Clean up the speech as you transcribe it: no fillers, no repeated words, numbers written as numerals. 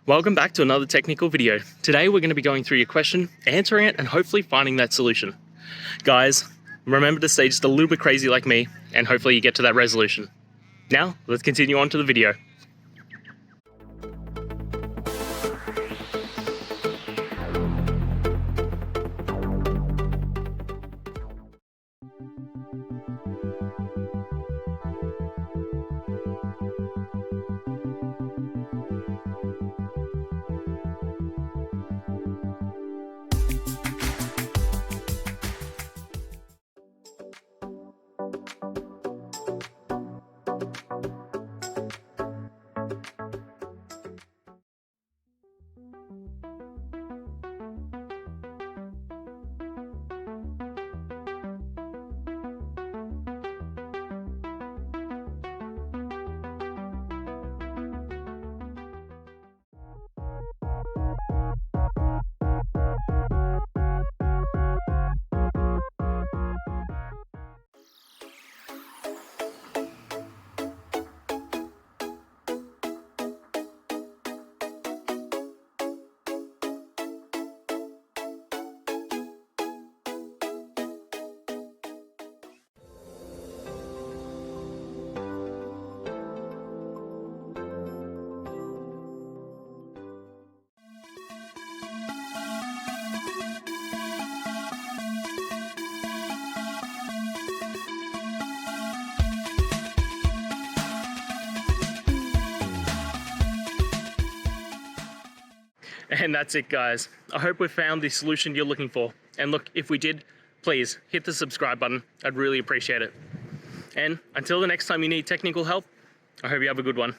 Welcome back to another technical video. Today we're going to be going through your question, answering it, and hopefully finding that solution. Guys, remember to stay just a little bit crazy like me, and hopefully you get to that resolution. Now, let's continue on to the video. And that's it, guys. I hope we found the solution you're looking for. And look, if we did, please hit the subscribe button. I'd really appreciate it. And until the next time you need technical help, I hope you have a good one.